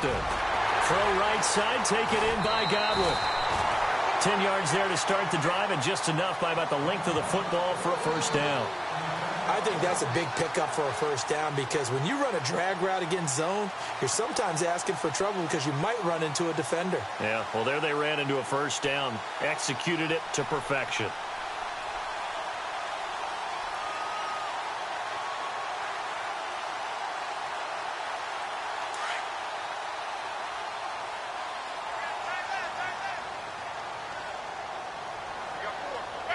Winston. Throw right side, taken in by Godwin. 10 yards there to start the drive, and just enough by about the length of the football for a first down. I think that's a big pickup for a first down, because when you run a drag route against zone, you're sometimes asking for trouble because you might run into a defender. Yeah, well, there they ran into a first down, executed it to perfection.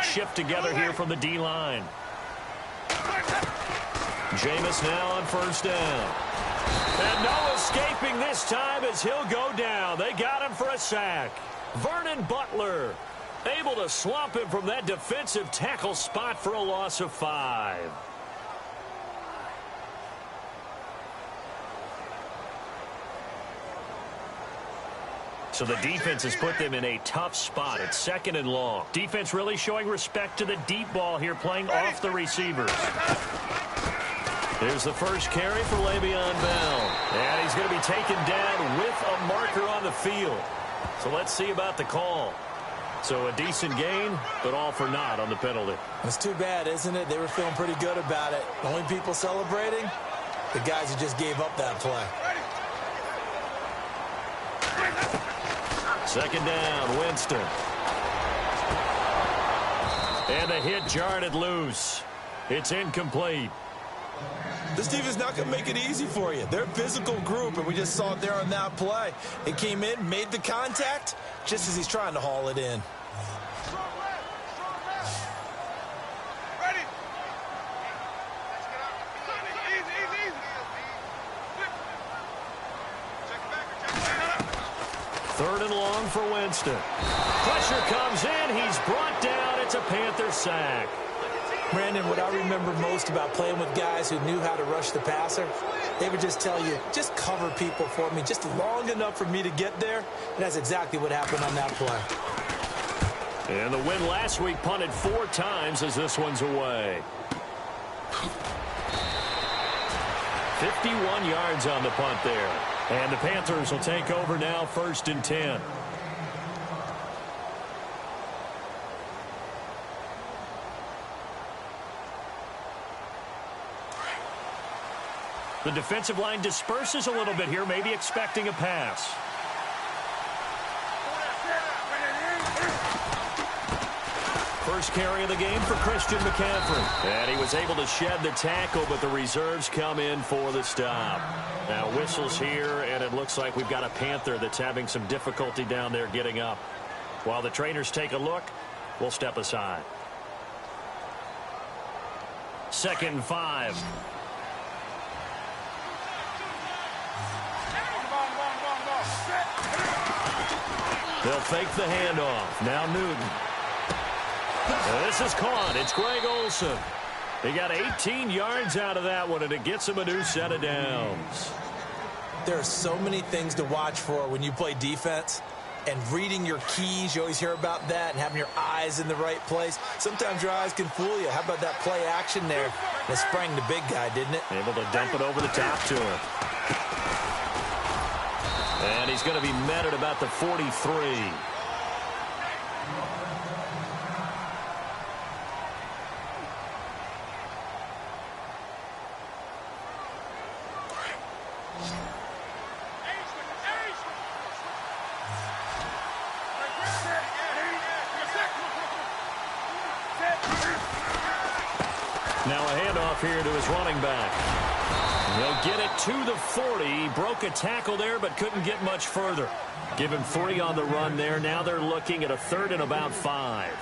Shift together here from the D-line. Jameis now on first down. And no escaping this time as he'll go down. They got him for a sack. Vernon Butler able to slump him from that defensive tackle spot for a loss of 5. So the defense has put them in a tough spot. It's second and long. Defense really showing respect to the deep ball here, playing off the receivers. Here's the first carry for Le'Veon Bell. And he's going to be taken down with a marker on the field. So let's see about the call. So a decent gain, but all for naught on the penalty. It's too bad, isn't it? They were feeling pretty good about it. The only people celebrating, the guys who just gave up that play. Second down, Winston. And the hit jarred it loose. It's incomplete. This team is not going to make it easy for you. They're a physical group, and we just saw it there on that play. It came in, made the contact, just as he's trying to haul it in. Third and long for Winston. Pressure comes in. He's brought down. It's a Panther sack. Brandon, what I remember most about playing with guys who knew how to rush the passer, they would just tell you, just cover people for me, just long enough for me to get there. And that's exactly what happened on that play. And the win last week punted 4 times as this one's away. 51 yards on the punt there. And the Panthers will take over now, 1st and 10. The defensive line disperses a little bit here, maybe expecting a pass. First carry of the game for Christian McCaffrey. And he was able to shed the tackle, but the reserves come in for the stop. Now whistles here, and it looks like we've got a Panther that's having some difficulty down there getting up. While the trainers take a look, we'll step aside. 2nd and 5. They'll fake the handoff. Now Newton. This is caught. It's Greg Olsen. He got 18 yards out of that one, and it gets him a new set of downs. There are so many things to watch for when you play defense. And reading your keys, you always hear about that, and having your eyes in the right place. Sometimes your eyes can fool you. How about that play action there? It sprang the big guy, didn't it? Able to dump it over the top to him. And he's going to be met at about the 43. Now a handoff here to his running back. He'll get it to the 40. He broke a tackle there, but couldn't get much further. Give him 3 on the run there. Now they're looking at a 3rd and about 5.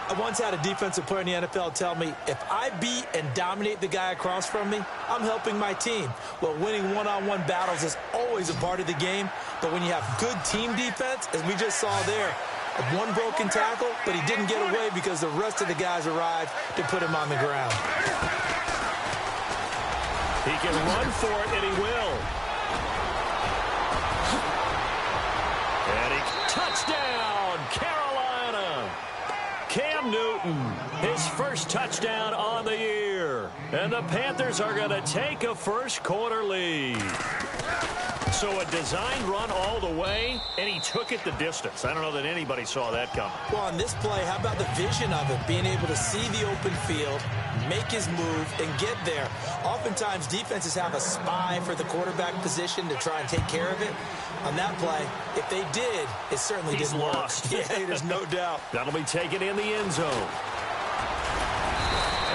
I once had a defensive player in the NFL tell me, if I beat and dominate the guy across from me, I'm helping my team. Well, winning one-on-one battles is always a part of the game, but when you have good team defense, as we just saw there, one broken tackle, but he didn't get away because the rest of the guys arrived to put him on the ground. He can run for it, and he will. And touchdown, Carolina. Cam Newton, his first touchdown on the year. And the Panthers are going to take a first quarter lead. So a designed run all the way, and he took it the distance. I don't know that anybody saw that coming. Well, on this play, how about the vision of it? Being able to see the open field, make his move, and get there. Oftentimes, defenses have a spy for the quarterback position to try and take care of it. On that play, if they did, it certainly didn't work. Lost. Yeah, there's no doubt. That'll be taken in the end zone.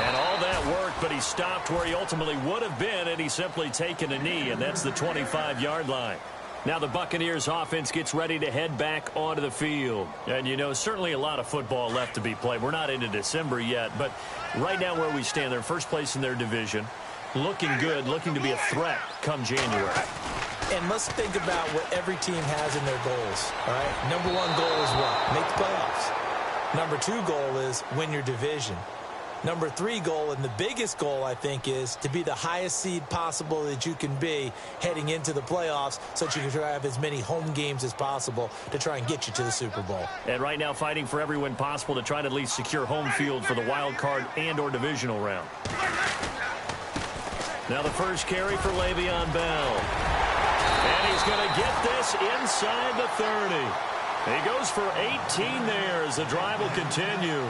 And all that worked, but he stopped where he ultimately would have been, and he's simply taken a knee, and that's the 25-yard line. Now the Buccaneers offense gets ready to head back onto the field. And, you know, certainly a lot of football left to be played. We're not into December yet, but right now where we stand, they're first place in their division, looking good, looking to be a threat come January. And let's think about what every team has in their goals, all right? Number one goal is what? Make the playoffs. Number two goal is win your division. Number three goal, and the biggest goal, I think, is to be the highest seed possible that you can be heading into the playoffs so that you can try to have as many home games as possible to try and get you to the Super Bowl. And right now fighting for every win possible to try to at least secure home field for the wild card and or divisional round. Now the first carry for Le'Veon Bell. And he's going to get this inside the 30. He goes for 18 there as the drive will continue.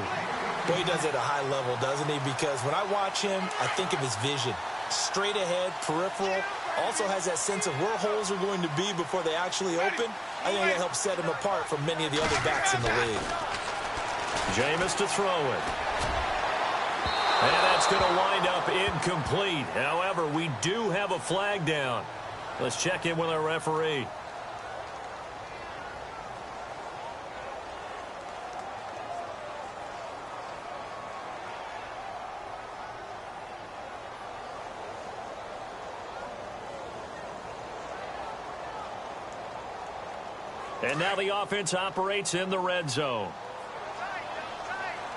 Well, he does it at a high level, doesn't he? Because when I watch him, I think of his vision. Straight ahead, peripheral. Also has that sense of where holes are going to be before they actually open. I think that helps set him apart from many of the other backs in the league. Jameis to throw it. And that's going to wind up incomplete. However, we do have a flag down. Let's check in with our referee. And now the offense operates in the red zone.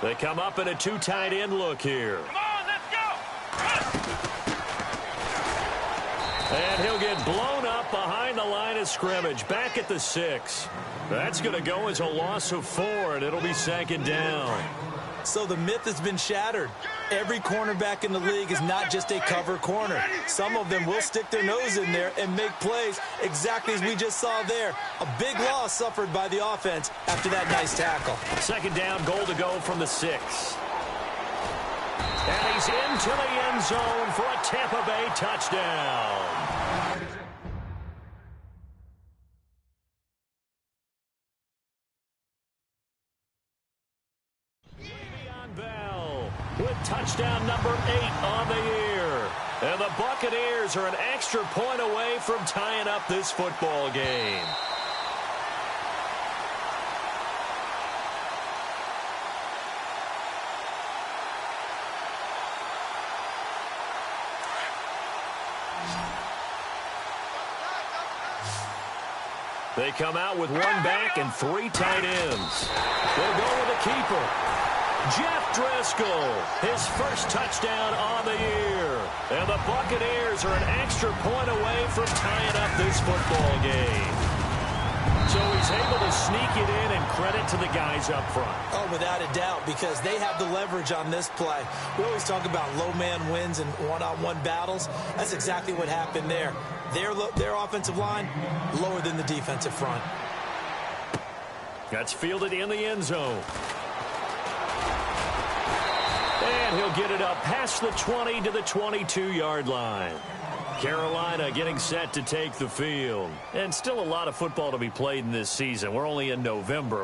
They come up in a two tight end look here. Come on, let's go! And he'll get blown up behind the line of scrimmage, back at the 6. That's going to go as a loss of 4, and it'll be second down. So the myth has been shattered. Every cornerback in the league is not just a cover corner. Some of them will stick their nose in there and make plays exactly as we just saw there. A big loss suffered by the offense after that nice tackle. Second down, goal to go from the 6. And he's into the end zone for a Tampa Bay touchdown. With touchdown number 8 on the year. And the Buccaneers are an extra point away from tying up this football game. They come out with 1 back and 3 tight ends. They'll go with a keeper. Jeff Driscoll, his first touchdown on the year. And the Buccaneers are an extra point away from tying up this football game. So he's able to sneak it in, and credit to the guys up front. Oh, without a doubt, because they have the leverage on this play. We always talk about low man wins and one-on-one battles. That's exactly what happened there. Their offensive line, lower than the defensive front. That's fielded in the end zone. And he'll get it up past the 20 to the 22-yard line. Carolina getting set to take the field. And still a lot of football to be played in this season. We're only in November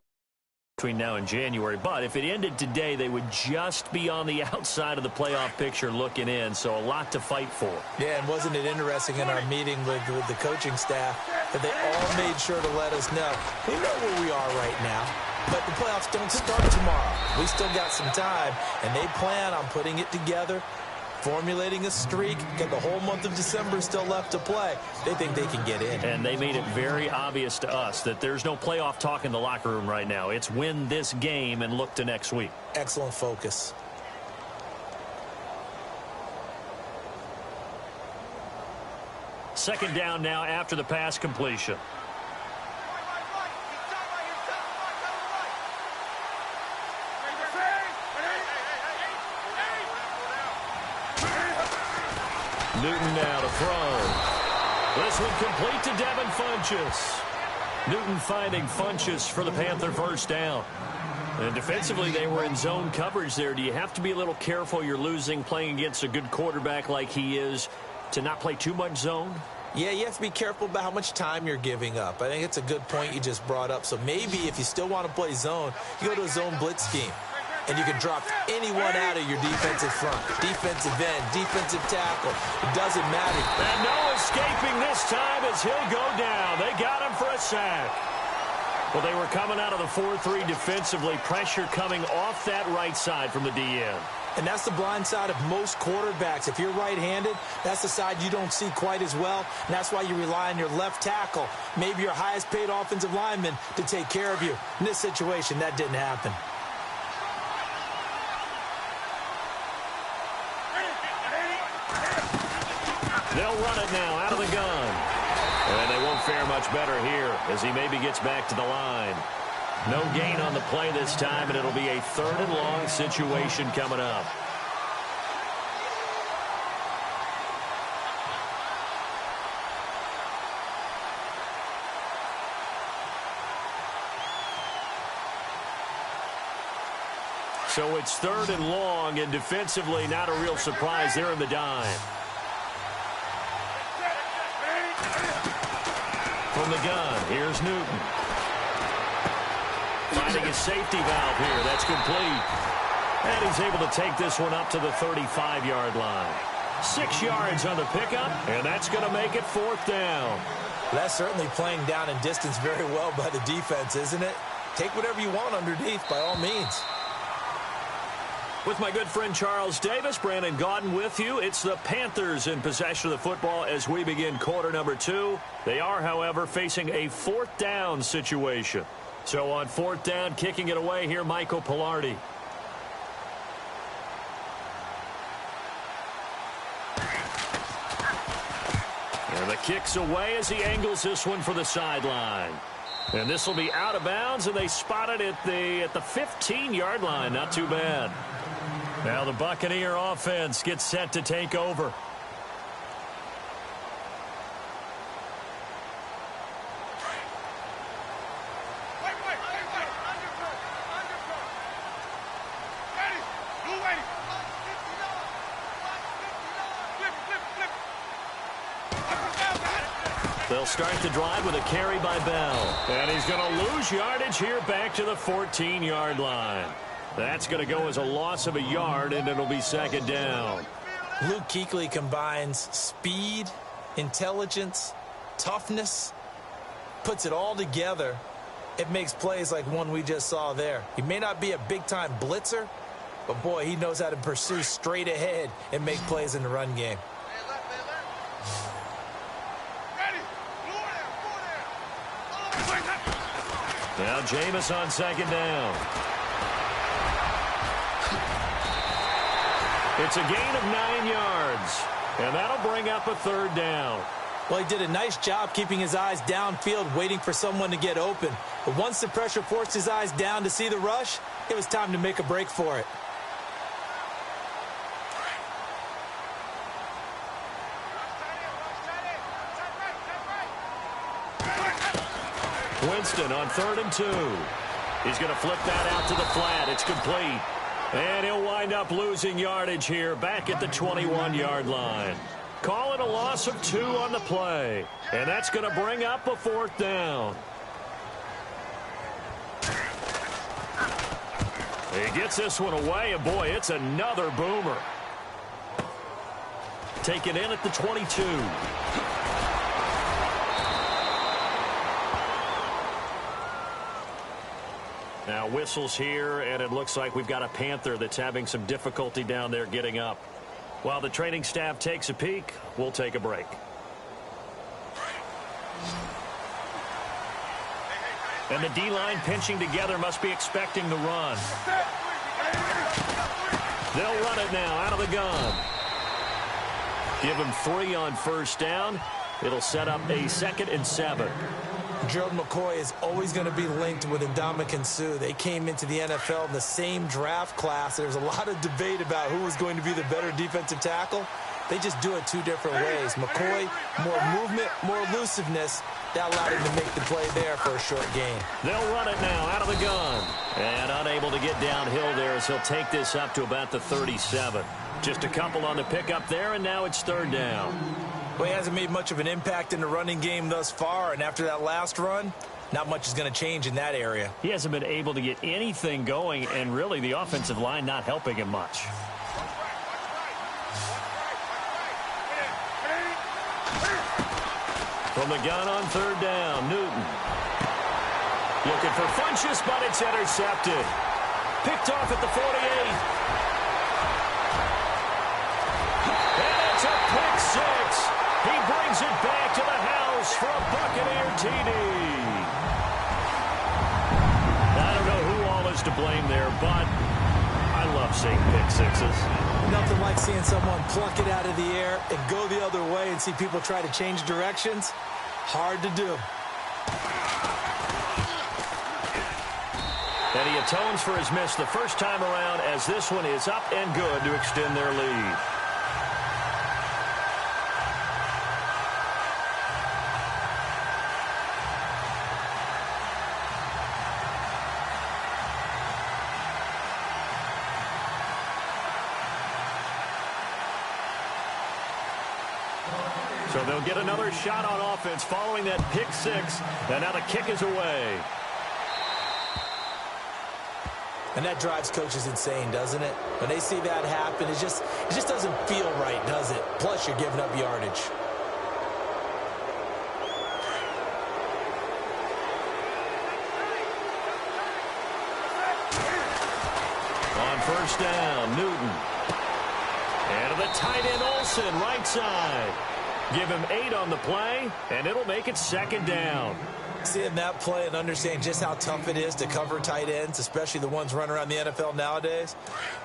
between now and January. But if it ended today, they would just be on the outside of the playoff picture looking in. So a lot to fight for. Yeah, and wasn't it interesting in our meeting with the coaching staff that they all made sure to let us know. We know where we are right now. But the playoffs don't start tomorrow. We still got some time, and they plan on putting it together, formulating a streak. Got the whole month of December still left to play. They think they can get in. And they made it very obvious to us that there's no playoff talk in the locker room right now. It's win this game and look to next week. Excellent focus. Second down now after the pass completion. Newton now to throw. This one complete to Devin Funchess. Newton finding Funchess for the Panther first down. And defensively, they were in zone coverage there. Do you have to be a little careful? You're losing playing against a good quarterback like he is to not play too much zone? Yeah, you have to be careful about how much time you're giving up. I think it's a good point you just brought up. So maybe if you still want to play zone, you go to a zone blitz scheme. And you can drop anyone out of your defensive front. Defensive end, defensive tackle. It doesn't matter. And no escaping this time as he'll go down. They got him for a sack. Well, they were coming out of the 4-3 defensively. Pressure coming off that right side from the DN. And that's the blind side of most quarterbacks. If you're right-handed, that's the side you don't see quite as well. And that's why you rely on your left tackle, maybe your highest-paid offensive lineman, to take care of you. In this situation, that didn't happen. They'll run it now out of the gun. And they won't fare much better here as he maybe gets back to the line. No gain on the play this time, and it'll be a 3rd and long situation coming up. So it's 3rd and long, and defensively not a real surprise there in the dime. From the gun, here's Newton. Finding his safety valve here. That's complete. And he's able to take this one up to the 35-yard line. 6 yards on the pickup, and that's going to make it 4th down. That's certainly playing down in distance very well by the defense, isn't it? Take whatever you want underneath, by all means. With my good friend Charles Davis, Brandon Gaudin with you. It's the Panthers in possession of the football as we begin quarter number 2. They are, however, facing a 4th down situation. So on 4th down, kicking it away here, Michael Pilardi. And the kick's away as he angles this one for the sideline. And this will be out of bounds, and they spot it at the 15-yard line. Not too bad. Now the Buccaneer offense gets set to take over. They'll start the drive with a carry by Bell. And he's going to lose yardage here back to the 14-yard line. That's going to go as a loss of a yard, and it'll be 2nd down. Luke Kuechly combines speed, intelligence, toughness, puts it all together. It makes plays like one we just saw there. He may not be a big-time blitzer, but, boy, he knows how to pursue straight ahead and make plays in the run game. Now Jameis on 2nd down. It's a gain of 9 yards, and that'll bring up a 3rd down. Well, he did a nice job keeping his eyes downfield, waiting for someone to get open. But once the pressure forced his eyes down to see the rush, it was time to make a break for it. Winston on 3rd and 2. He's going to flip that out to the flat. It's complete. And he'll wind up losing yardage here back at the 21-yard line. Call it a loss of 2 on the play. And that's going to bring up a 4th down. He gets this one away, and boy, it's another boomer. Taken in at the 22. Now whistles here, and it looks like we've got a Panther that's having some difficulty down there getting up. While the training staff takes a peek, we'll take a break. And the D-line pinching together must be expecting the run. They'll run it now out of the gun. Give him 3 on 1st down. It'll set up a 2nd and 7. Gerald McCoy is always going to be linked with Ndamukong Suh. They came into the NFL in the same draft class. There's a lot of debate about who was going to be the better defensive tackle. They just do it two different ways. McCoy, more movement, more elusiveness. That allowed him to make the play there for a short gain. They'll run it now out of the gun. And unable to get downhill there as he'll take this up to about the 37. Just a couple on the pickup there, and now it's third down. Well, he hasn't made much of an impact in the running game thus far, and after that last run, not much is going to change in that area. He hasn't been able to get anything going, and really the offensive line not helping him much. From the gun on third down, Newton. Looking for Funchess, but it's intercepted. Picked off at the 48. And it's a pick six. He brings it back to the house for a Buccaneer TD. I don't know who all is to blame there, but I love seeing pick sixes. Nothing like seeing someone pluck it out of the air and go the other way and see people try to change directions. Hard to do. And he atones for his miss the first time around as this one is up and good to extend their lead. So they'll get another shot on offense following that pick six. And now the kick is away. And that drives coaches insane, doesn't it? When they see that happen, it just doesn't feel right, does it? Plus, you're giving up yardage. On first down, Newton. And to the tight end, Olsen, right side. Give him 8 on the play, and it'll make it second down. Seeing that play and understanding just how tough it is to cover tight ends, especially the ones running around the NFL nowadays,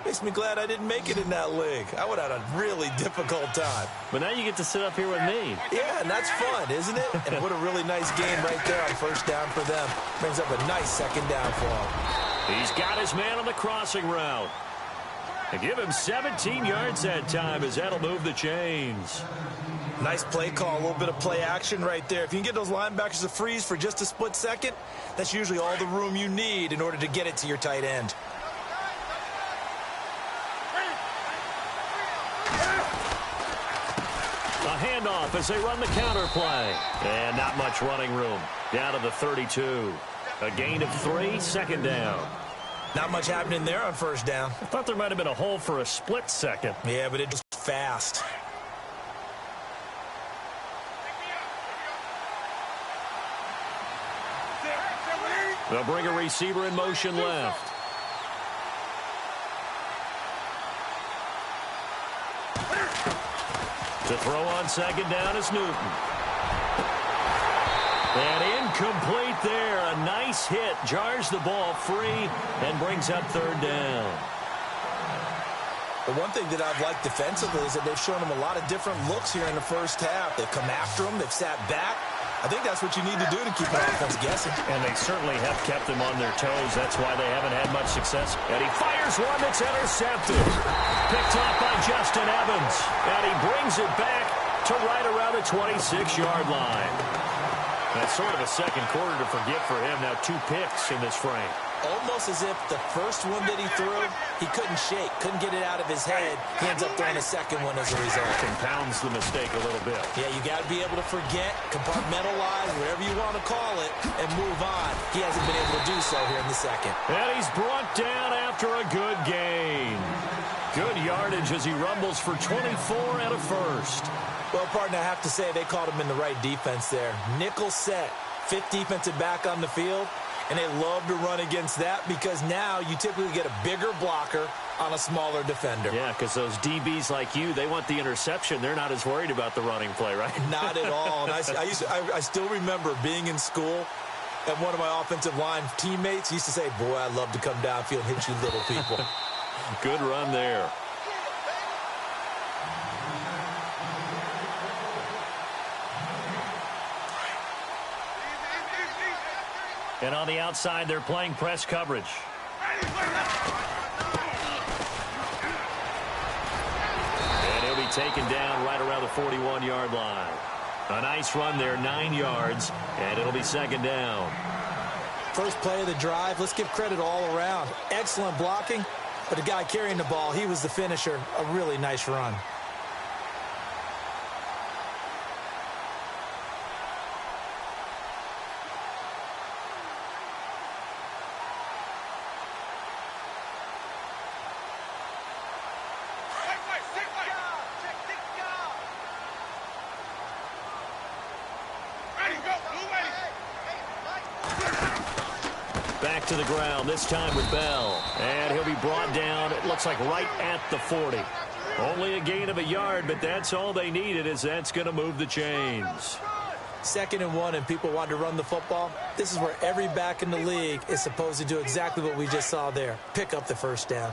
makes me glad I didn't make it in that league. I would have had a really difficult time. But now you get to sit up here with me. Yeah, and that's fun, isn't it? And what a really nice game right there on first down for them. Brings up a nice second down for him. He's got his man on the crossing route. And give him 17 yards that time as that'll move the chains. Nice play call, a little bit of play action right there. If you can get those linebackers to freeze for just a split second, that's usually all the room you need in order to get it to your tight end. A handoff as they run the counter play. And not much running room. Down to the 32. A gain of 3, second down. Not much happening there on first down. I thought there might have been a hole for a split second. Yeah, but it was fast. They'll bring a receiver in motion left. To throw on second down is Newton. And incomplete there. A nice hit. Jars the ball free and brings up third down. The one thing that I've liked defensively is that they've shown them a lot of different looks here in the first half. They've come after them. They've sat back. I think that's what you need to do to keep an offense guessing. And they certainly have kept them on their toes. That's why they haven't had much success. And he fires one that's intercepted. Picked off by Justin Evans. And he brings it back to right around the 26-yard line. That's sort of a second quarter to forget for him. Now 2 picks in this frame. Almost as if the first one that he threw, he couldn't shake, couldn't get it out of his head. He ends up throwing a second one as a result. Compounds the mistake a little bit. Yeah, you got to be able to forget, compartmentalize, whatever you want to call it, and move on. He hasn't been able to do so here in the second. And he's brought down after a good gain. Good yardage as he rumbles for 24 and a first. Well, partner, I have to say they called him in the right defense there. Nickel set, 5th defensive back on the field. And they love to run against that because now you typically get a bigger blocker on a smaller defender. Yeah, because those DBs like you, they want the interception. They're not as worried about the running play, right? Not at all. And I still remember being in school, and one of my offensive line teammates used to say, boy, I love to come downfield and hit you little people. Good run there. And on the outside, they're playing press coverage. And he'll be taken down right around the 41-yard line. A nice run there, 9 yards, and it'll be second down. First play of the drive, let's give credit all around. Excellent blocking, but the guy carrying the ball, he was the finisher. A really nice run. Back to the ground, this time with Bell. And he'll be brought down, it looks like right at the 40. Only a gain of a yard, but that's all they needed, as that's going to move the chains. 2nd and 1, and people want to run the football. This is where every back in the league is supposed to do exactly what we just saw there. Pick up the first down.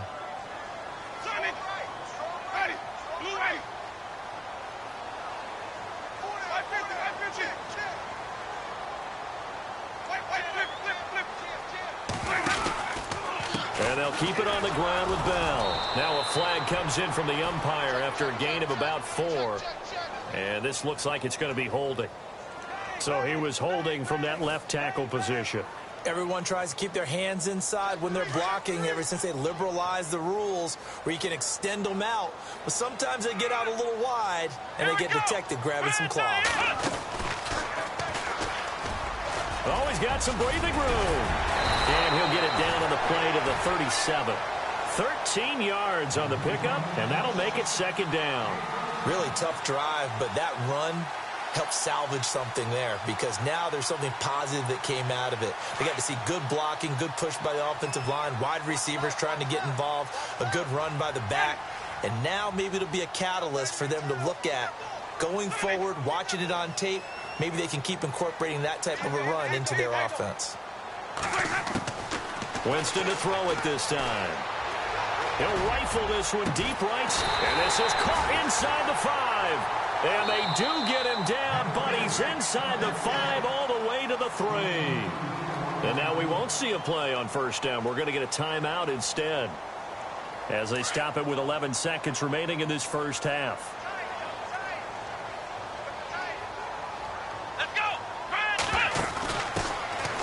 And they'll keep it on the ground with Bell. Now a flag comes in from the umpire after a gain of about 4. And this looks like it's going to be holding. So he was holding from that left tackle position. Everyone tries to keep their hands inside when they're blocking ever since they liberalized the rules where you can extend them out. But sometimes they get out a little wide and they get detected grabbing some cloth. Oh, he's got some breathing room. And he'll get it down on the play to the 37. 13 yards on the pickup, and that'll make it second down. Really tough drive, but that run helped salvage something there because now there's something positive that came out of it. They got to see good blocking, good push by the offensive line, wide receivers trying to get involved, a good run by the back, and now maybe it'll be a catalyst for them to look at going forward, watching it on tape. Maybe they can keep incorporating that type of a run into their offense. Winston to throw it this time. He'll rifle this one deep right, and this is caught inside the 5. And they do get him down, but he's inside the 5 all the way to the 3. And now we won't see a play on first down. We're going to get a timeout instead as they stop it with 11 seconds remaining in this first half.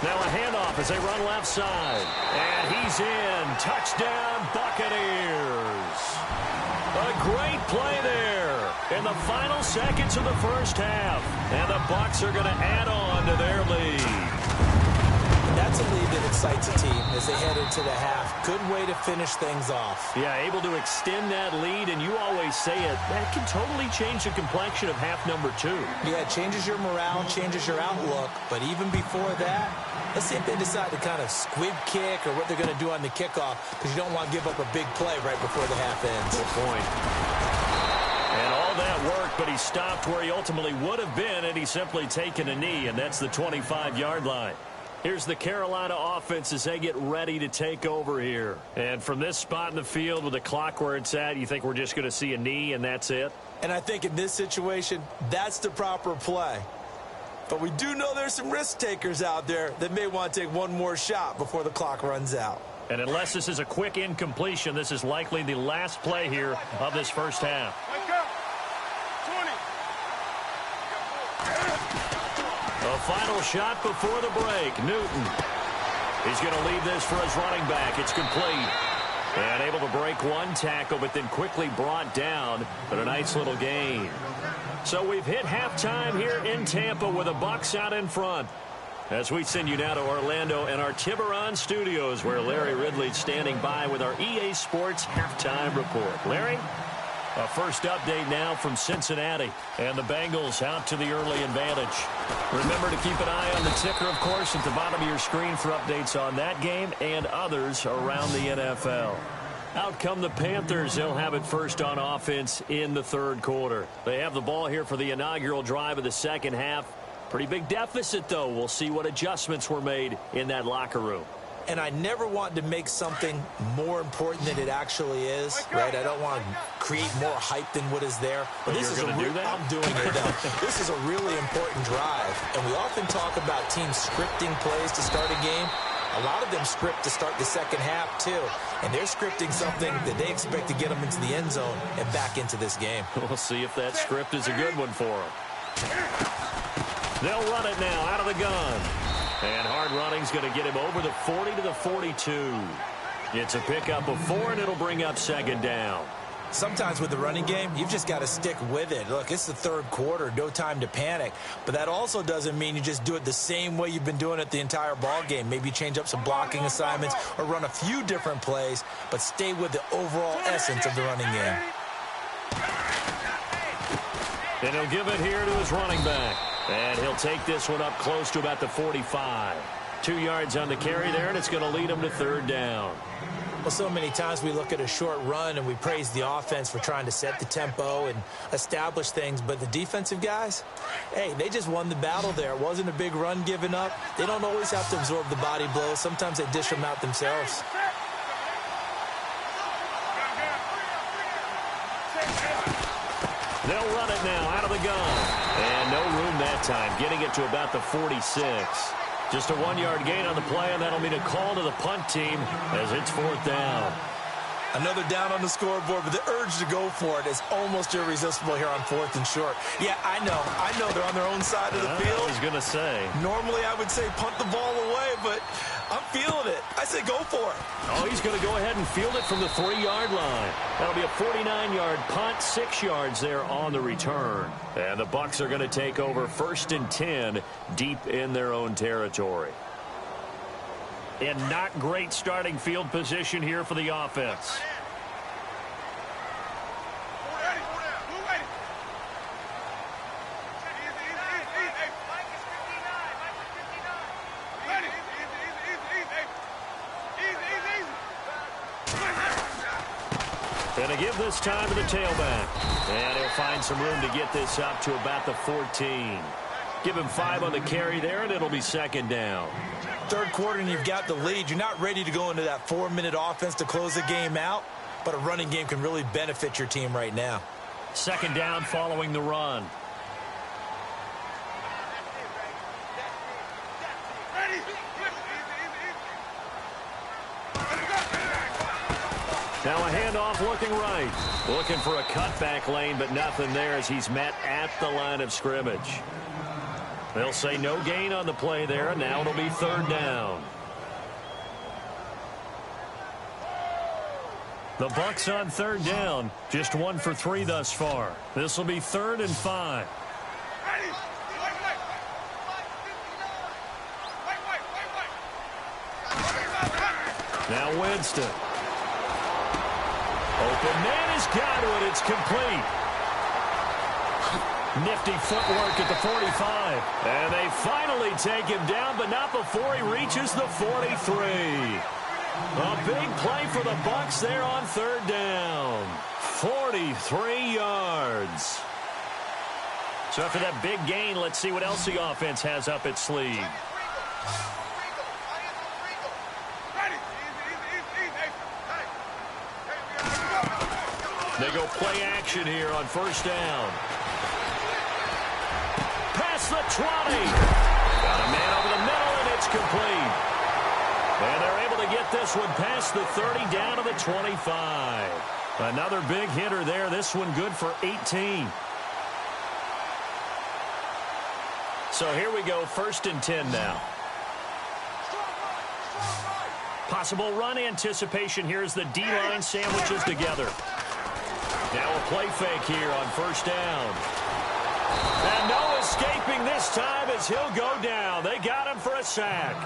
Now a handoff as they run left side. And he's in. Touchdown, Buccaneers. A great play there in the final seconds of the first half. And the Bucs are going to add on to their lead. That's a lead that excites a team as they head into the half. Good way to finish things off. Yeah, able to extend that lead, and you always say it, that can totally change the complexion of half number 2. Yeah, it changes your morale, changes your outlook, but even before that, let's see if they decide to kind of squib kick or what they're going to do on the kickoff, because you don't want to give up a big play right before the half ends. Good point. And all that worked, but he stopped where he ultimately would have been, and he's simply taken a knee, and that's the 25-yard line. Here's the Carolina offense as they get ready to take over here. And from this spot in the field with the clock where it's at, you think we're just going to see a knee and that's it? And I think in this situation, that's the proper play. But we do know there's some risk takers out there that may want to take one more shot before the clock runs out. And unless this is a quick incompletion, this is likely the last play here of this first half. A final shot before the break. Newton. He's going to leave this for his running back. It's complete. And able to break one tackle, but then quickly brought down. But a nice little gain. So we've hit halftime here in Tampa with the Bucs out in front. As we send you now to Orlando and our Tiburon studios, where Larry Ridley's standing by with our EA Sports halftime report. Larry? A first update now from Cincinnati, and the Bengals out to the early advantage. Remember to keep an eye on the ticker, of course, at the bottom of your screen for updates on that game and others around the NFL. Out come the Panthers. They'll have it first on offense in the third quarter. They have the ball here for the inaugural drive of the second half. Pretty big deficit, though. We'll see what adjustments were made in that locker room. And I never want to make something more important than it actually is, right? I don't want to create more hype than what is there. But this is I'm doing it, though. This is a really important drive. And we often talk about teams scripting plays to start a game. A lot of them script to start the second half, too. And they're scripting something that they expect to get them into the end zone and back into this game. We'll see if that script is a good one for them. They'll run it now out of the gun. And hard running's going to get him over the 40 to the 42. It's a pickup of 4, and it'll bring up second down. Sometimes with the running game, you've just got to stick with it. Look, it's the third quarter, no time to panic. But that also doesn't mean you just do it the same way you've been doing it the entire ball game. Maybe change up some blocking assignments or run a few different plays, but stay with the overall essence of the running game. And he'll give it here to his running back. And he'll take this one up close to about the 45. 2 yards on the carry there, and it's going to lead him to third down. Well, so many times we look at a short run and we praise the offense for trying to set the tempo and establish things, but the defensive guys, hey, they just won the battle there. It wasn't a big run given up. They don't always have to absorb the body blows. Sometimes they dish them out themselves. They'll run it now out of the gun. And no room that time, getting it to about the 46. Just a 1-yard gain on the play, and that'll mean a call to the punt team as it's fourth down. Another down on the scoreboard, but the urge to go for it is almost irresistible here on 4th and short. Yeah, I know they're on their own side of the field. I was going to say. Normally I would say punt the ball away, but I'm feeling it. I say go for it. Oh, he's going to go ahead and field it from the 3-yard line. That'll be a 49-yard punt, 6 yards there on the return. And the Bucs are going to take over 1st and 10 deep in their own territory. And not great starting field position here for the offense. Going to give this time to the tailback. And he'll find some room to get this up to about the 14. Give him 5 on the carry there, and it'll be second down. Third quarter, and you've got the lead. You're not ready to go into that 4-minute offense to close the game out, but a running game can really benefit your team right now. Second down following the run. Now a handoff looking right. Looking for a cutback lane, but nothing there as he's met at the line of scrimmage. They'll say no gain on the play there, and now it'll be third down. The Bucs on third down, just 1 for 3 thus far. This will be 3rd and 5. Now Winston. Open man is Godwin. It's complete. Nifty footwork at the 45. And they finally take him down, but not before he reaches the 43. A big play for the Bucs there on third down. 43 yards. So after that big gain, let's see what else the offense has up its sleeve. They go play action here on first down. Past the 20. Got a man over the middle, and it's complete. And they're able to get this one past the 30 down to the 25. Another big hitter there. This one good for 18. So here we go, 1st and 10 now. Possible run anticipation here as the D-line sandwiches together. Now a play fake here on first down. And no escaping this time as he'll go down. They got him for a sack.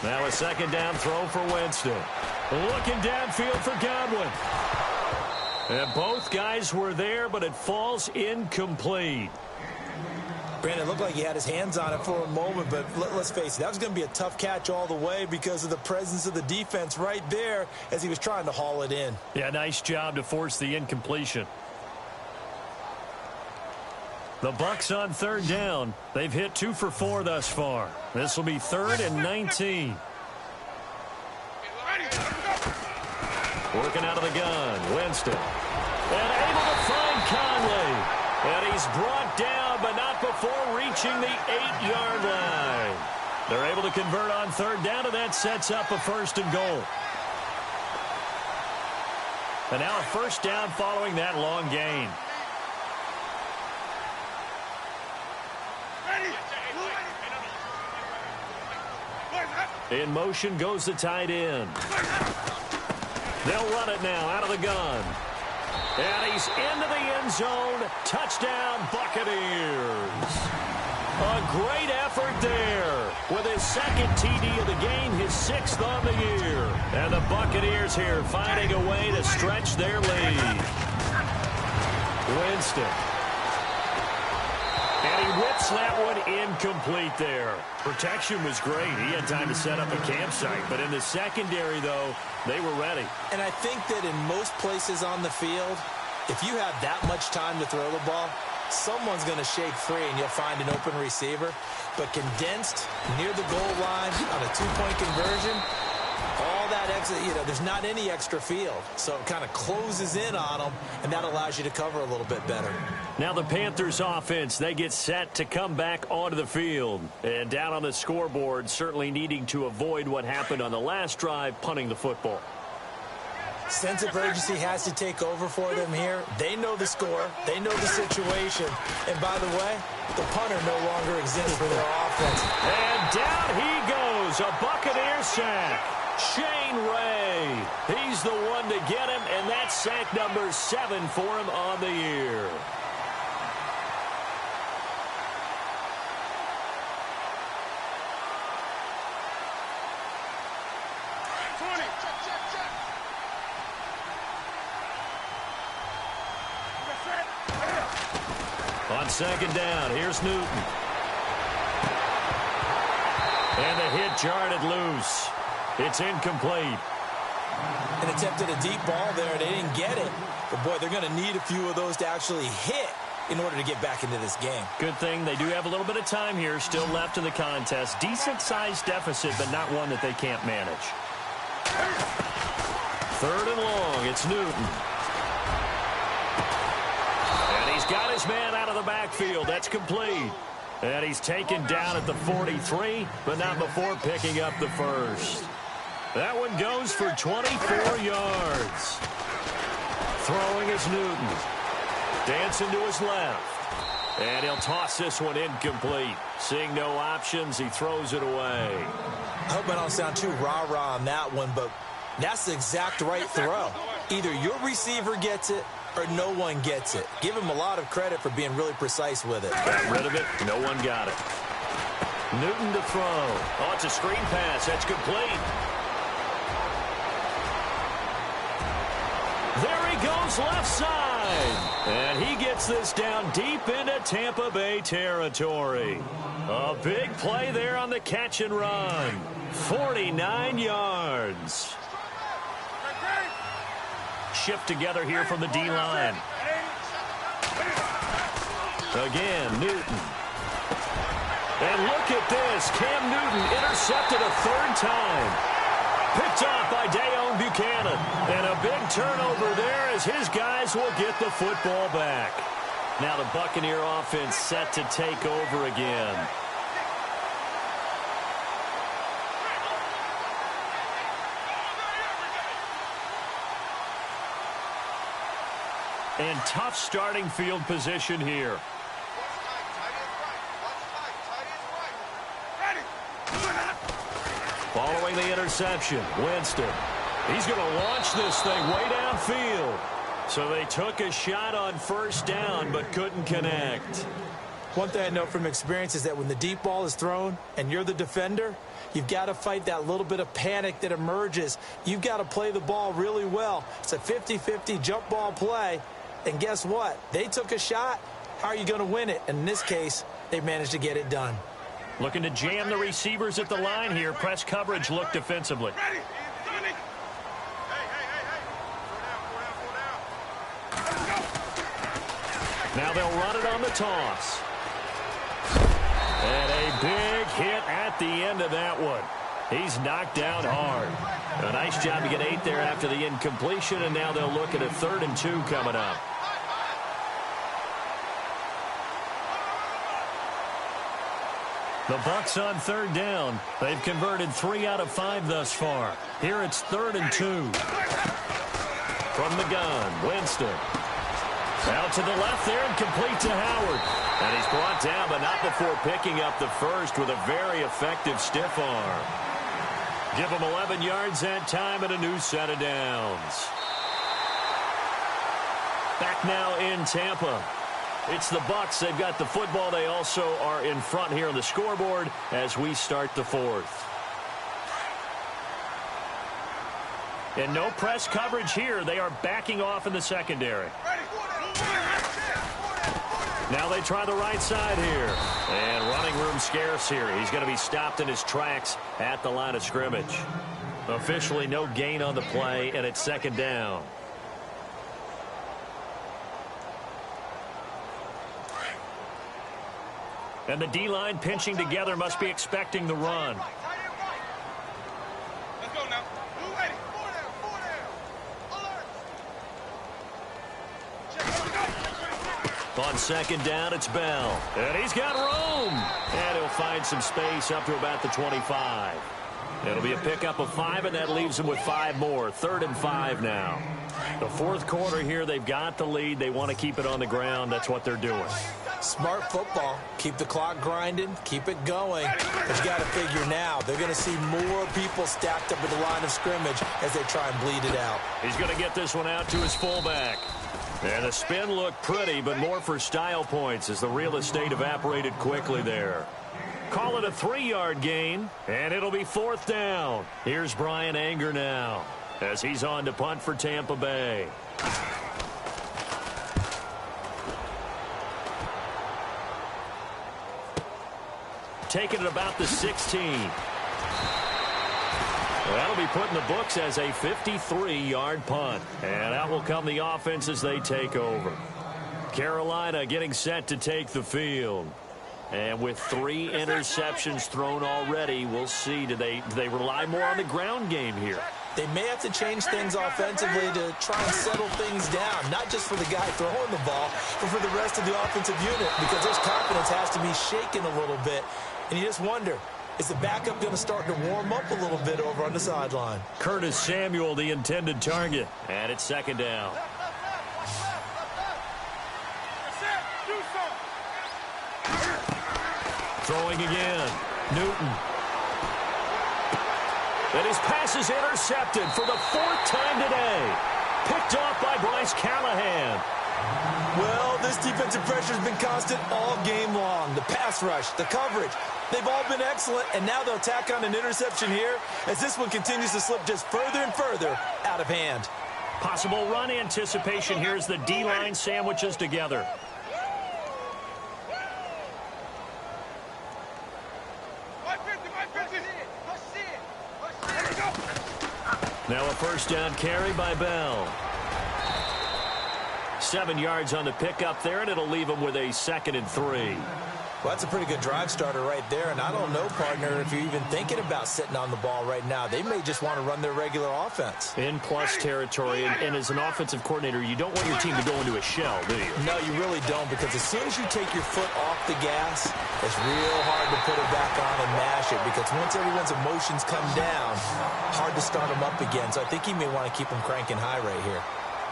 Now a second down throw for Winston. Looking downfield for Godwin. And both guys were there, but it falls incomplete. Brandon, it looked like he had his hands on it for a moment, but let's face it, that was going to be a tough catch all the way because of the presence of the defense right there as he was trying to haul it in. Yeah, nice job to force the incompletion. The Bucs on third down. They've hit 2 for 4 thus far. This will be 3rd and 19. Working out of the gun, Winston. And able to find Conley. And he's brought down, but not before reaching the 8-yard line. They're able to convert on third down, and that sets up a 1st and goal. And now a 1st down following that long gain. In motion goes the tight end. They'll run it now out of the gun. And he's into the end zone. Touchdown, Buccaneers. A great effort there. With his 2nd TD of the game, his 6th on the year. And the Buccaneers here finding a way to stretch their lead. Winston. And he whips that one incomplete there. Protection was great. He had time to set up a campsite. But in the secondary, though, they were ready. And I think that in most places on the field, if you have that much time to throw the ball, someone's going to shake free and you'll find an open receiver. But condensed near the goal line on a 2-point conversion, all that extra, there's not any extra field. So it kind of closes in on them, and that allows you to cover a little bit better. Now the Panthers offense, they get set to come back onto the field. And down on the scoreboard, certainly needing to avoid what happened on the last drive, punting the football. Sense of urgency has to take over for them here. They know the score. They know the situation. And by the way, the punter no longer exists for their offense. And down he goes. A Buccaneer sack. Shane Ray. He's the one to get him, and that's sack number 7 for him on the year. On 2nd down, here's Newton. And the hit jarred it loose. It's incomplete. And attempted a deep ball there, and they didn't get it. But, boy, they're going to need a few of those to actually hit in order to get back into this game. Good thing they do have a little bit of time here still left in the contest. Decent-sized deficit, but not one that they can't manage. 3rd and long, it's Newton. He's got his man out of the backfield. That's complete. And he's taken down at the 43, but not before picking up the 1st. That one goes for 24 yards. Throwing is Newton. Dancing to his left. And he'll toss this one incomplete. Seeing no options, he throws it away. I hope I don't sound too rah-rah on that one, but that's the exact right throw. Either your receiver gets it or no one gets it. Give him a lot of credit for being really precise with it. Got rid of it. No one got it. Newton to throw. Oh, it's a screen pass. That's complete. There he goes left side. And he gets this down deep into Tampa Bay territory. A big play there on the catch and run. 49 yards. Shift together here from the D-line. Again, Newton. And look at this. Cam Newton intercepted a 3rd time. Picked off by Dayon Buchanan. And a big turnover there as his guys will get the football back. Now the Buccaneer offense set to take over again. And tough starting field position here. Following the interception, Winston. He's going to launch this thing way downfield. So they took a shot on 1st down but couldn't connect. One thing I know from experience is that when the deep ball is thrown and you're the defender, you've got to fight that little bit of panic that emerges. You've got to play the ball really well. It's a 50-50 jump ball play. And guess what? They took a shot. How are you going to win it? And in this case, they managed to get it done. Looking to jam the receivers at the line here. Press coverage look defensively. Now they'll run it on the toss. And a big hit at the end of that one. He's knocked down hard. A nice job to get 8 there after the incompletion, and now they'll look at a 3rd and 2 coming up. The Bucs on 3rd down. They've converted 3 out of 5 thus far. Here it's 3rd and 2. From the gun, Winston. Out to the left there and complete to Howard. And he's brought down, but not before picking up the first with a very effective stiff arm. Give him 11 yards that time and a new set of downs. Back now in Tampa. It's the Bucs. They've got the football. They also are in front here on the scoreboard as we start the 4th. And no press coverage here. They are backing off in the secondary. Now they try the right side here. And running room scarce here. He's going to be stopped in his tracks at the line of scrimmage. Officially no gain on the play, and it's 2nd down. And the D-line pinching together, must be expecting the run. Let's go now. Move ready. On 2nd down, it's Bell. And he's got room. And he'll find some space up to about the 25. It'll be a pickup of 5, and that leaves him with 5 more. 3rd and 5 now. The 4th quarter here, they've got the lead. They want to keep it on the ground. That's what they're doing. Smart football. Keep the clock grinding. Keep it going. But you got to figure now, they're going to see more people stacked up at the line of scrimmage as they try and bleed it out. He's going to get this one out to his fullback. And the spin looked pretty, but more for style points as the real estate evaporated quickly there. Call it a 3-yard gain, and it'll be 4th down. Here's Brian Anger now as he's on to punt for Tampa Bay. Taking it about the 16. Well, that'll be put in the books as a 53-yard punt. And out will come the offense as they take over. Carolina getting set to take the field. And with 3 interceptions thrown already, we'll see. Do they rely more on the ground game here? They may have to change things offensively to try and settle things down, not just for the guy throwing the ball, but for the rest of the offensive unit, because their confidence has to be shaken a little bit. And you just wonder, is the backup going to start to warm up a little bit over on the sideline? Curtis Samuel, the intended target. And it's 2nd down. Throwing again. Newton. And his pass is intercepted for the 4th time today. Picked off by Bryce Callahan. Well, this defensive pressure has been constant all game long. The pass rush, the coverage, they've all been excellent, and now they'll tack on an interception here as this one continues to slip just further and further out of hand. Possible run anticipation here as the D-line sandwiches together. Now a 1st down carry by Bell. 7 yards on the pickup there, and it'll leave him with a 2nd and 3. Well, that's a pretty good drive starter right there, and I don't know, partner, if you're even thinking about sitting on the ball right now. They may just want to run their regular offense. In plus territory, and as an offensive coordinator, you don't want your team to go into a shell, do you? No, you really don't, because as soon as you take your foot off the gas, it's real hard to put it back on and mash it, because once everyone's emotions come down, hard to start them up again. So I think he may want to keep them cranking high right here.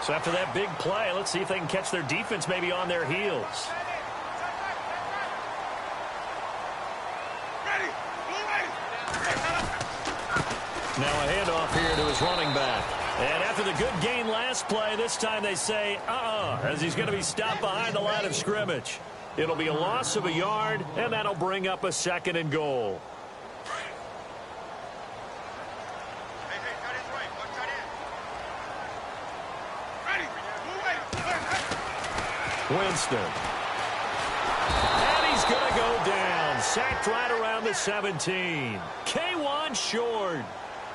So after that big play, let's see if they can catch their defense maybe on their heels. Now a handoff here to his running back. And after the good gain last play, this time they say, as he's going to be stopped behind the line of scrimmage. It'll be a loss of a yard, and that'll bring up a 2nd and goal. Winston. And he's going to go down. Sacked right around the 17. K1 short.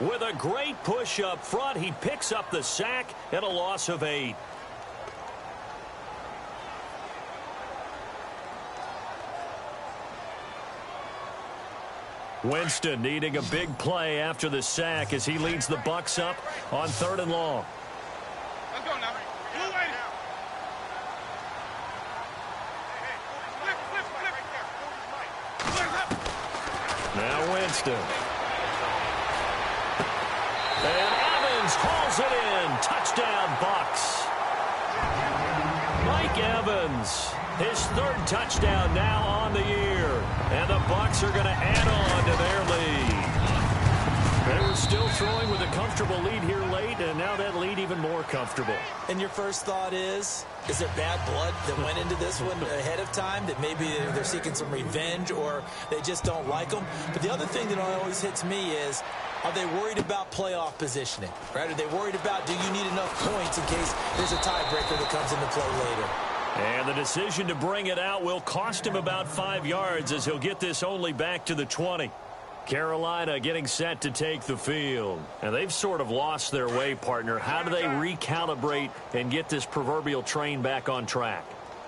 With a great push up front, he picks up the sack and a loss of 8. Winston needing a big play after the sack as he leads the Bucs up on 3rd and long. Let's go now. Blue lady. Now Winston. And Evans hauls it in. Touchdown, Bucs. Mike Evans, his 3rd touchdown now on the year. And the Bucs are going to add on to their lead. They were still throwing with a comfortable lead here late, and now that lead even more comfortable. And your first thought is there bad blood that went into this one ahead of time, that maybe they're seeking some revenge or they just don't like them? But the other thing that always hits me is, are they worried about playoff positioning? Right? Are they worried about, do you need enough points in case there's a tiebreaker that comes into play later? And the decision to bring it out will cost him about 5 yards as he'll get this only back to the 20. Carolina getting set to take the field. And they've sort of lost their way, partner. How do they recalibrate and get this proverbial train back on track?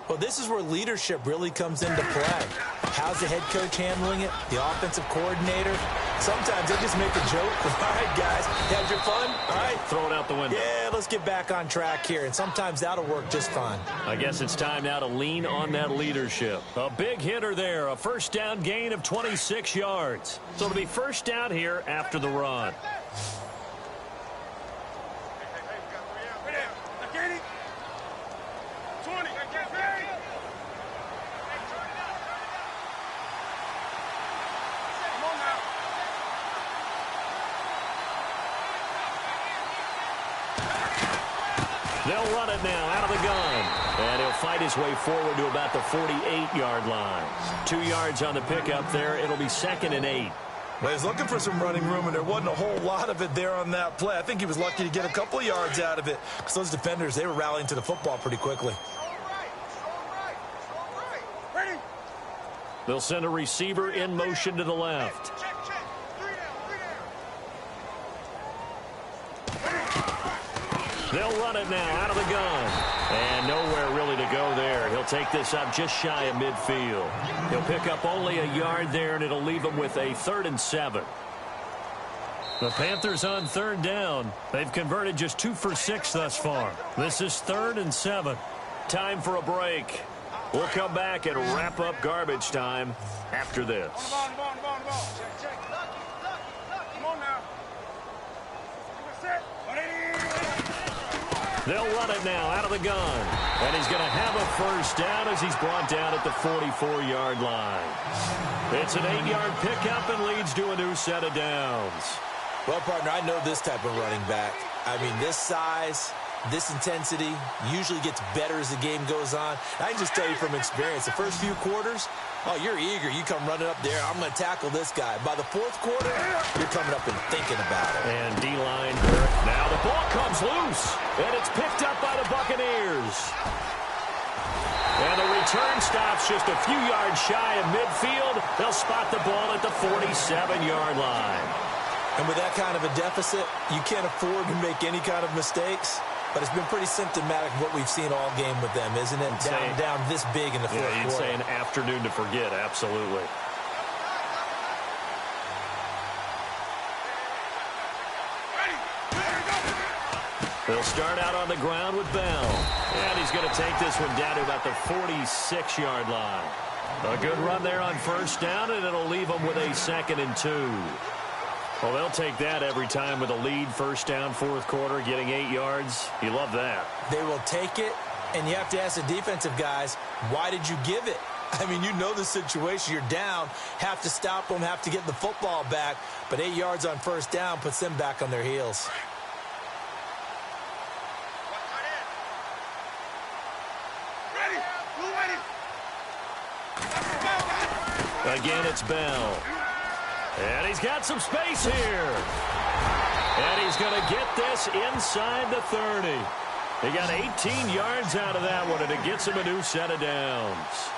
Well, this is where leadership really comes into play. How's the head coach handling it? The offensive coordinator? Sometimes they just make a joke. All right, guys, had your fun? All right. Throw it out the window. Yeah, let's get back on track here. And sometimes that'll work just fine. I guess it's time now to lean on that leadership. A big hitter there. A first down gain of 26 yards. So it'll be first down here after the run. They'll run it now out of the gun. And he'll fight his way forward to about the 48-yard line. 2 yards on the pickup there. It'll be 2nd and 8. Well, he's looking for some running room, and there wasn't a whole lot of it there on that play. I think he was lucky to get a couple of yards out of it because those defenders, they were rallying to the football pretty quickly. They'll send a receiver in motion to the left. They'll run it now out of the gun. And nowhere really to go there. He'll take this up just shy of midfield. He'll pick up only a yard there, and it'll leave him with a 3rd and 7. The Panthers on 3rd down. They've converted just 2 for 6 thus far. This is 3rd and 7. Time for a break. We'll come back and wrap up garbage time after this. Come on now. They'll run it now out of the gun. And he's going to have a first down as he's brought down at the 44-yard line. It's an 8-yard pickup and leads to a new set of downs. Well, partner, I know this type of running back. I mean, this size, this intensity usually gets better as the game goes on. I can just tell you from experience, the first few quarters, oh, you're eager. You come running up there. I'm going to tackle this guy. By the 4th quarter, you're coming up and thinking about it. And D-line. Now the ball comes loose. And it's picked up by the Buccaneers. And the return stops just a few yards shy of midfield. They'll spot the ball at the 47-yard line. And with that kind of a deficit, you can't afford to make any kind of mistakes. But it's been pretty symptomatic of what we've seen all game with them, isn't it? Down this big in the 4th quarter. Yeah, you'd say an afternoon to forget, absolutely. They'll start out on the ground with Bell. And he's going to take this one down to about the 46-yard line. A good run there on first down, and it'll leave them with a 2nd and 2. Well, they'll take that every time with a lead, first down, 4th quarter, getting 8 yards. You love that. They will take it, and you have to ask the defensive guys, why did you give it? I mean, you know the situation. You're down, have to stop them, have to get the football back. But 8 yards on first down puts them back on their heels. Again, it's Bell. And he's got some space here. And he's going to get this inside the 30. He got 18 yards out of that one, and it gets him a new set of downs.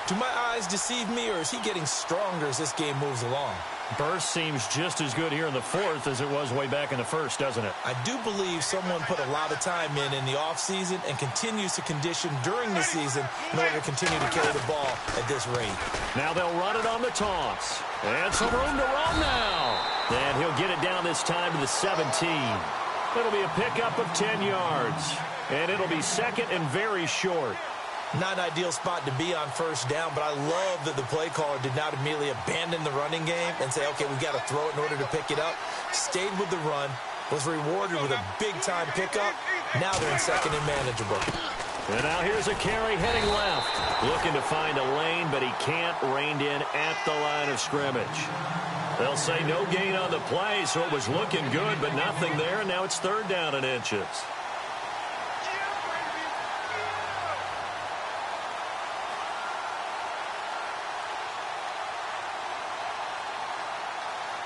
Do my eyes deceive me, or is he getting stronger as this game moves along? Burst seems just as good here in the fourth as it was way back in the first, doesn't it? I do believe someone put a lot of time in the offseason and continues to condition during the season in order to continue to carry the ball at this rate. Now they'll run it on the toss. And some room to run now. And he'll get it down this time to the 17. It'll be a pickup of 10 yards. And it'll be second and very short. Not an ideal spot to be on first down, but I love that the play caller did not immediately abandon the running game and say, okay, we've got to throw it in order to pick it up. Stayed with the run, was rewarded with a big-time pickup. Now they're in second and manageable. And now here's a carry heading left. Looking to find a lane, but he can't, reined in at the line of scrimmage. They'll say no gain on the play, so it was looking good, but nothing there, and now it's third down and inches.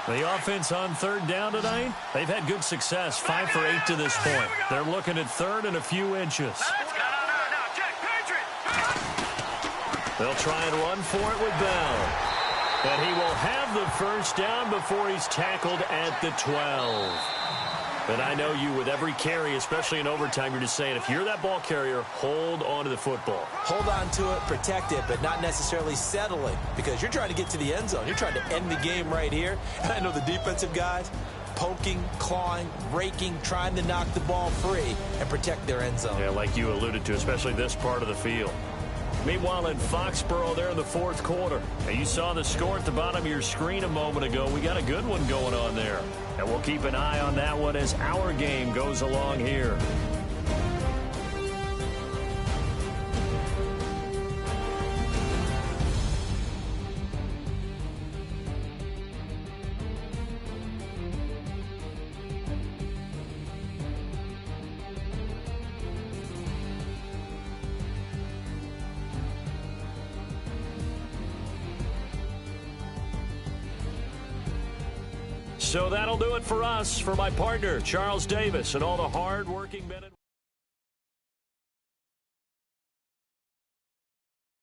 The offense on third down tonight, they've had good success, 5 for 8 to this point. They're looking at third and a few inches. They'll try and run for it with Bell. And he will have the first down before he's tackled at the 12. And I know you, with every carry, especially in overtime, you're just saying, if you're that ball carrier, hold on to the football. Hold on to it, protect it, but not necessarily settling, because you're trying to get to the end zone. You're trying to end the game right here. And I know the defensive guys poking, clawing, raking, trying to knock the ball free and protect their end zone. Yeah, like you alluded to, especially this part of the field. Meanwhile, in Foxborough there in the fourth quarter, and you saw the score at the bottom of your screen a moment ago. We got a good one going on there. And we'll keep an eye on that one as our game goes along here. So that'll do it for us. For my partner, Charles Davis, and all the hard-working men and